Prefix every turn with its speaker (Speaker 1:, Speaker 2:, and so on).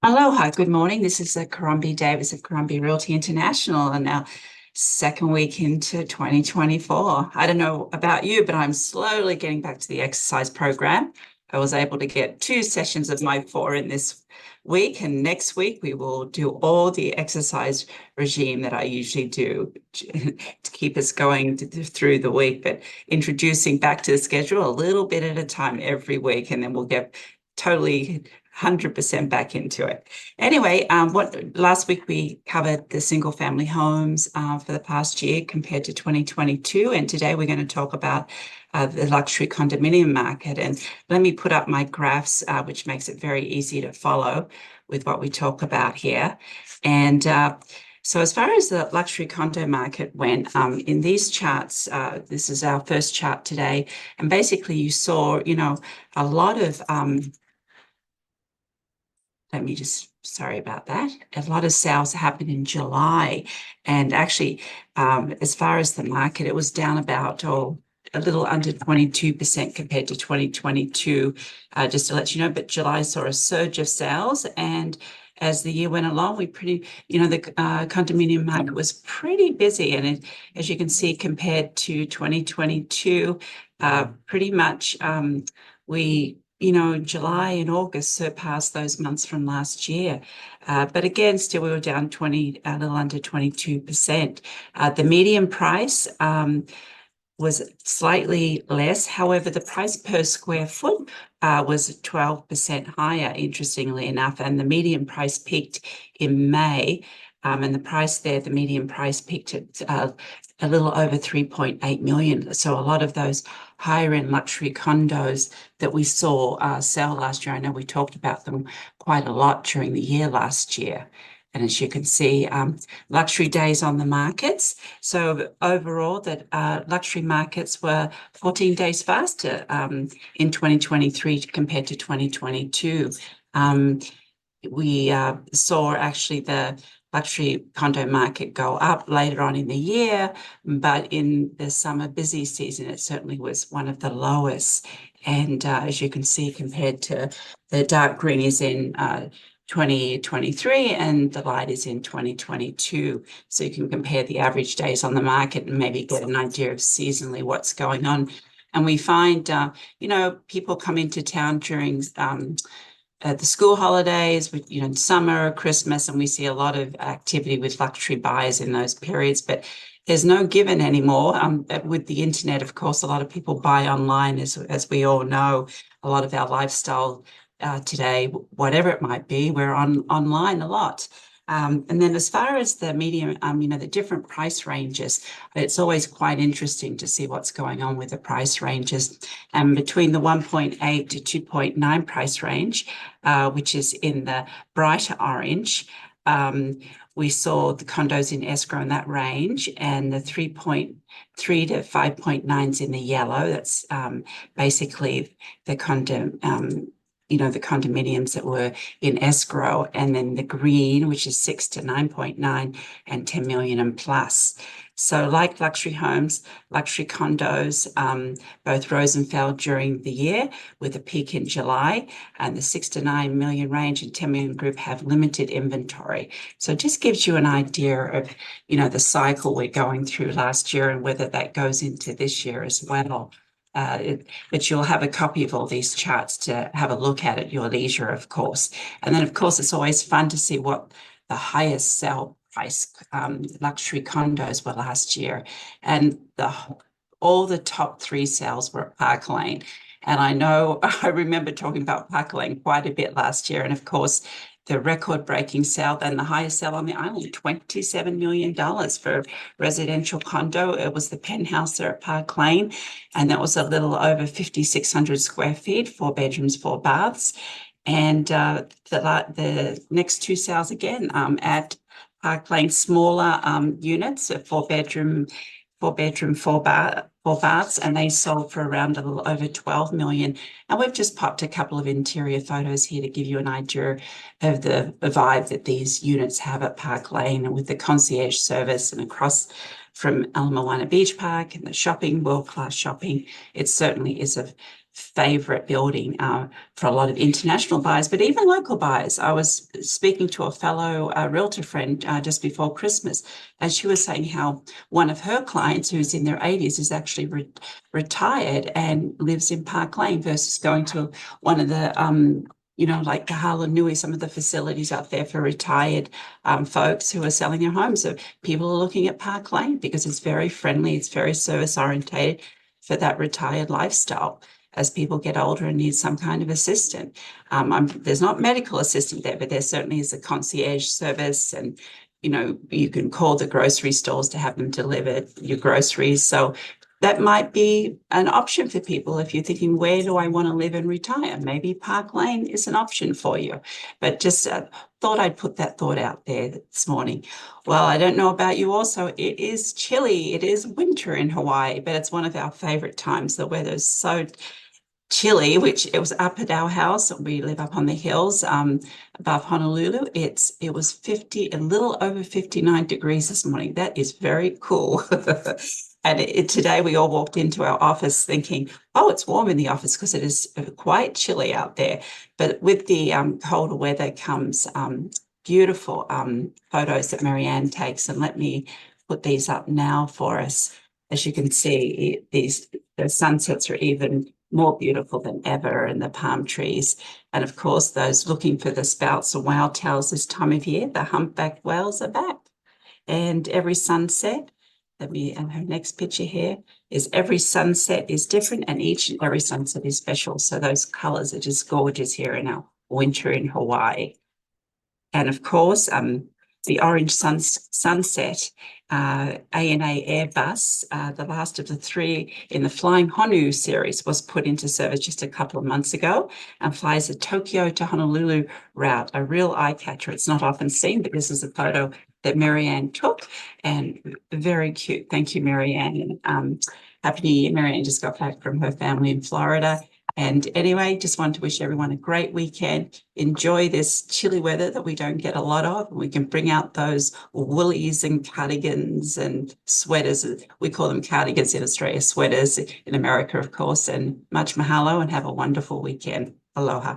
Speaker 1: Aloha, good morning. This is Caron B Davis of Caron B Realty International, and our second week into 2024. I don't know about you, but I'm slowly getting back to the exercise program. I was able to get 2 sessions of my 4 in this week, and next week we will do all the exercise regime that I usually do to keep us going through the week, but introducing back to the schedule a little bit at a time every week, and then we'll get totally 100% back into it. Anyway, last week we covered the single family homes for the past year compared to 2022, and today we're going to talk about the luxury condominium market. And let me put up my graphs, which makes it very easy to follow with what we talk about here. And so as far as the luxury condo market went, in these charts, this is our first chart today, and basically you saw, a lot of sorry about that. A lot of sales happened in July. And actually, as far as the market, it was down about, a little under 22% compared to 2022, just to let you know. But July saw a surge of sales. And as the year went along, the condominium market was pretty busy. And as you can see, compared to 2022, pretty much July and August surpassed those months from last year. But again, still we were down a little under 22%. The median price was slightly less. However, the price per square foot was 12% higher, interestingly enough, and the median price peaked in May. And the median price peaked at a little over 3.8 million. So a lot of those higher end luxury condos that we saw sell last year, I know we talked about them quite a lot during the year last year. And as you can see, luxury days on the markets. So overall, that luxury markets were 14 days faster in 2023 compared to 2022. We saw actually the luxury condo market go up later on in the year, but in the summer busy season, it certainly was one of the lowest. And as you can see, compared to the dark green is in 2023 and the light is in 2022. So you can compare the average days on the market and maybe get an idea of seasonally what's going on. And we find, people come into town during the school holidays, summer, Christmas, and we see a lot of activity with luxury buyers in those periods. But there's no given anymore. With the internet, of course, a lot of people buy online, as we all know. A lot of our lifestyle today, whatever it might be, we're online a lot. And then as far as the medium, the different price ranges, it's always quite interesting to see what's going on with the price ranges. And between the 1.8 to 2.9 price range, which is in the brighter orange, we saw the condos in escrow in that range, and the 3.3 to 5.9s in the yellow. That's basically the the condominiums that were in escrow, and then the green, which is 6 to 9.9 and 10 million and plus. So like luxury homes, luxury condos, both rose and fell during the year with a peak in July, and the 6 to 9 million range and 10 million group have limited inventory. So it just gives you an idea of, the cycle we're going through last year and whether that goes into this year as well. But you'll have a copy of all these charts to have a look at your leisure, of course. And then, of course, it's always fun to see what the highest sell price luxury condos were last year. And all the top 3 sales were at Park Lane. And I remember talking about Park Lane quite a bit last year. And of course, the record-breaking sale, then the highest sale on the island, $27 million for a residential condo. It was the penthouse there at Park Lane, and that was a little over 5,600 square feet, 4 bedrooms, 4 baths. And the next 2 sales again at Park Lane, smaller units, a 4-bedroom, 4 baths, and they sold for around a little over 12 million. And we've just popped a couple of interior photos here to give you an idea of the vibe that these units have at Park Lane, and with the concierge service and across from Ala Moana Beach Park and the shopping, world-class shopping. It certainly is a favorite building for a lot of international buyers, but even local buyers. I was speaking to a fellow realtor friend just before Christmas, and she was saying how one of her clients who's in their 80s is actually retired and lives in Park Lane versus going to one of the like the Harlan Nui, some of the facilities out there for retired folks who are selling their homes. So people are looking at Park Lane because it's very friendly, it's very service orientated for that retired lifestyle as people get older and need some kind of assistant. There's not medical assistant there, but there certainly is a concierge service, and you can call the grocery stores to have them deliver your groceries. So that might be an option for people if you're thinking, where do I want to live and retire? Maybe Park Lane is an option for you. But just thought I'd put that thought out there this morning. Well, I don't know about you also. It is chilly. It is winter in Hawaii, but it's one of our favorite times. The weather's so chilly, which it was up at our house. We live up on the hills above Honolulu. It was 50, a little over 59 degrees this morning. That is very cool. And today we all walked into our office thinking, oh, it's warm in the office because it is quite chilly out there. But with the colder weather comes beautiful photos that Marianne takes. And let me put these up now for us. As you can see, the sunsets are even more beautiful than ever, and the palm trees. And of course, those looking for the spouts and whale-tails this time of year, the humpback whales are back. And every sunset, and her next picture here is every sunset is different, and each and every sunset is special. So those colors are just gorgeous here in our winter in Hawaii. And of course, the orange sunset ANA Airbus, the last of the 3 in the Flying Honu series, was put into service just a couple of months ago and flies the Tokyo to Honolulu route, a real eye catcher. It's not often seen, but this is a photo that Marianne took, and very cute. Thank you, Marianne. Happy New Year. Marianne just got back from her family in Florida. And anyway, just wanted to wish everyone a great weekend. Enjoy this chilly weather that we don't get a lot of. We can bring out those woolies and cardigans and sweaters. We call them cardigans in Australia, sweaters in America, of course. And much mahalo, and have a wonderful weekend. Aloha.